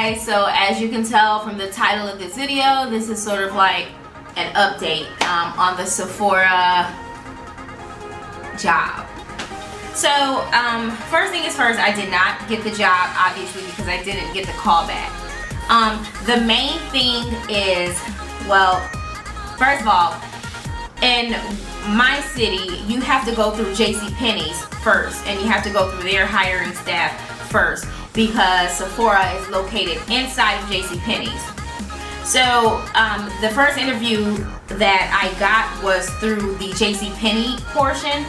guys, so as you can tell from the title of this video, this is sort of like an update on the Sephora job. So first thing is first, I did not get the job, obviously, because I didn't get the call back. The main thing is, well, first of all, in my city, you have to go through JCPenney's first, and you have to go through their hiring staff first, because Sephora is located inside of JCPenney's. So the first interview that I got was through the JCPenney portion,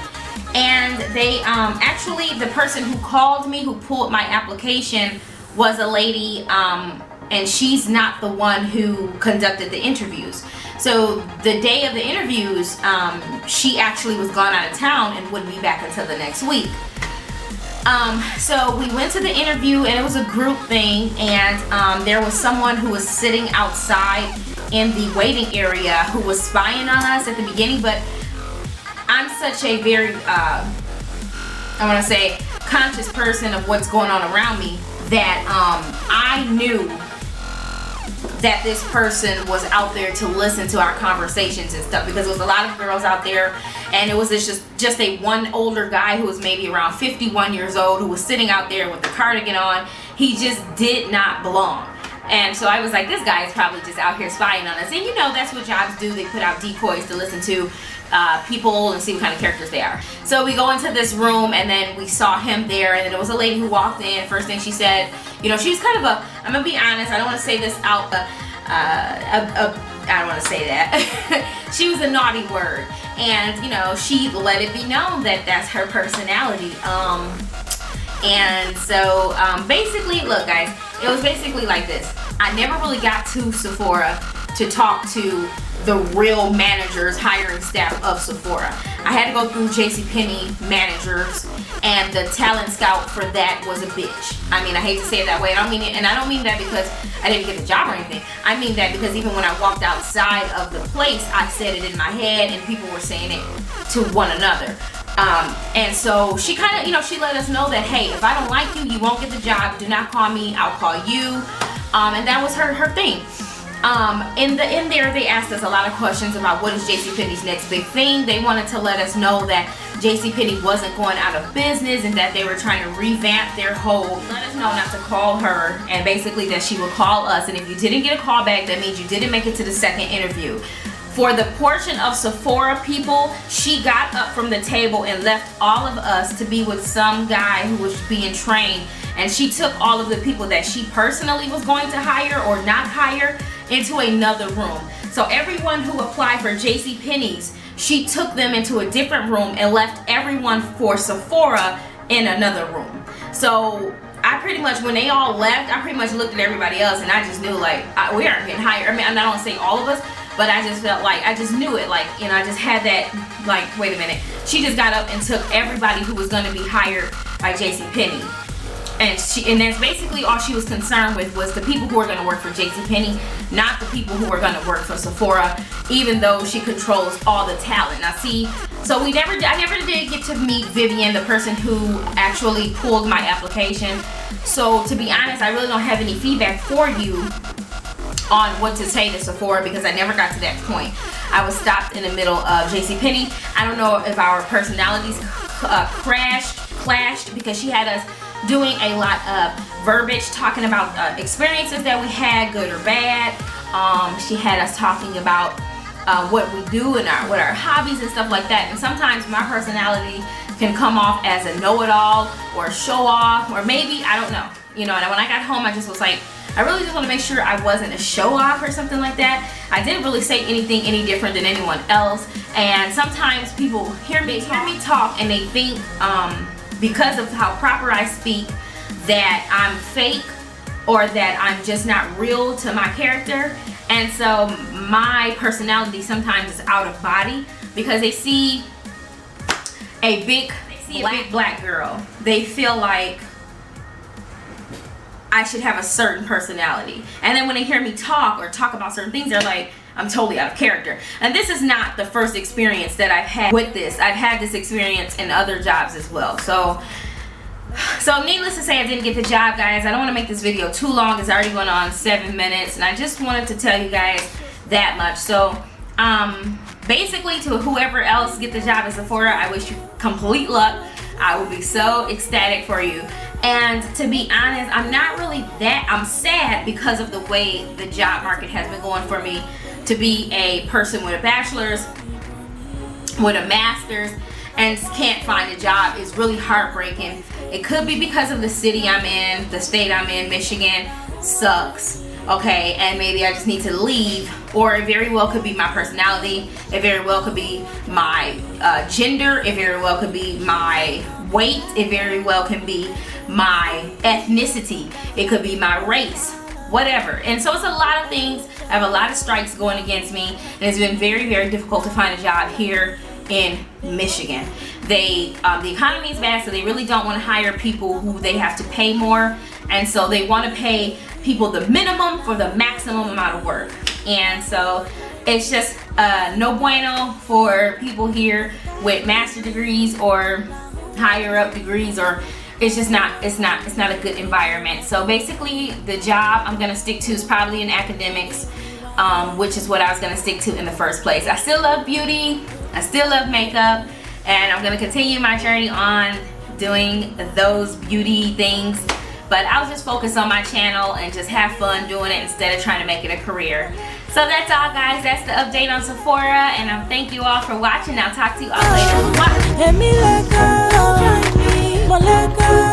and they actually, the person who called me, who pulled my application, was a lady, and she's not the one who conducted the interviews. So the day of the interviews, she actually was gone out of town and wouldn't be back until the next week. So we went to the interview, and it was a group thing, and there was someone who was sitting outside in the waiting area who was spying on us at the beginning. But I'm such a very, I want to say, conscious person of what's going on around me, that I knew that this person was out there to listen to our conversations and stuff, because there was a lot of girls out there, and it was just a one older guy who was maybe around 51 years old, who was sitting out there with the cardigan on. He just did not belong. And so I was like, this guy is probably just out here spying on us. And you know, that's what jobs do. They put out decoys to listen to people and see what kind of characters they are. So we go into this room, and then we saw him there, and then there was a lady who walked in. First thing she said, you know, she's kind of a, I'm gonna be honest, I don't want to say this out, I don't want to say that. She was a naughty word, and you know, she let it be known that that's her personality. And so basically, look guys, it was basically like this. I never really got to Sephora to talk to the real managers, hiring staff of Sephora. I had to go through JCPenney managers, and the talent scout for that was a bitch. I mean, I hate to say it that way. I don't mean it, and I don't mean that because I didn't get the job or anything. I mean that because even when I walked outside of the place, I said it in my head, and people were saying it to one another. And so she kind of, you know, she let us know that, hey, if I don't like you, you won't get the job. Do not call me, I'll call you. And that was her thing. In there, they asked us a lot of questions about what is JCPenney's next big thing. They wanted to let us know that JCPenney wasn't going out of business, and that they were trying to revamp their whole, let us know not to call her, and basically that she would call us, and if you didn't get a call back, that means you didn't make it to the second interview. For the portion of Sephora people, she got up from the table and left all of us to be with some guy who was being trained, and she took all of the people that she personally was going to hire or not hire into another room. So everyone who applied for JCPenney's, she took them into a different room and left everyone for Sephora in another room. So I pretty much, when they all left, I pretty much looked at everybody else, and I just knew, like, we aren't getting hired. I mean, I don't say all of us, but I just felt like, I just knew it, like, you know, I just had that, like, wait a minute. She just got up and took everybody who was going to be hired by JCPenney. And that's basically all she was concerned with, was the people who are going to work for JCPenney, not the people who are going to work for Sephora, even though she controls all the talent. Now see, so I never did get to meet Vivian, the person who actually pulled my application. So to be honest, I really don't have any feedback for you on what to say to Sephora, because I never got to that point. I was stopped in the middle of JCPenney. I don't know if our personalities clashed, because she had us doing a lot of verbiage, talking about experiences that we had, good or bad. She had us talking about what we do and what our hobbies and stuff like that. And sometimes my personality can come off as a know-it-all or a show-off, or maybe, I don't know. You know, and when I got home, I just was like, I really just want to make sure I wasn't a show-off or something like that. I didn't really say anything any different than anyone else. And sometimes people hear me talk, and they think, because of how proper I speak, that I'm fake, or that I'm just not real to my character. And so my personality sometimes is out of body, because they see a big black girl, they feel like I should have a certain personality. And then when they hear me talk or talk about certain things, they're like, I'm totally out of character. And this is not the first experience that I've had with this. I've had this experience in other jobs as well. So So needless to say, I didn't get the job, guys. I don't want to make this video too long. It's already going on 7 minutes, and I just wanted to tell you guys that much. So basically, to whoever else get the job at Sephora, I wish you complete luck. I will be so ecstatic for you. And to be honest, I'm not really I'm sad because of the way the job market has been going for me. To be a person with a bachelor's, with a master's, and can't find a job is really heartbreaking. It could be because of the city I'm in, the state I'm in. Michigan sucks, okay, and maybe I just need to leave. Or it very well could be my personality. It very well could be my gender. It very well could be my weight. It very well can be my ethnicity. It could be my race, whatever. And so it's a lot of things. I have a lot of strikes going against me, and it's been very, very difficult to find a job here in Michigan. The economy is bad, so they really don't want to hire people who they have to pay more, and so they want to pay people the minimum for the maximum amount of work. And so it's just no bueno for people here with master degrees or higher up degrees, or it's just not, it's not a good environment. So basically the job I'm gonna stick to is probably in academics, which is what I was gonna stick to in the first place. I still love beauty, I still love makeup, and I'm gonna continue my journey on doing those beauty things, but I'll just focus on my channel and just have fun doing it instead of trying to make it a career. So that's all, guys. That's the update on Sephora, and I thank you all for watching. I'll talk to you all later. Bye.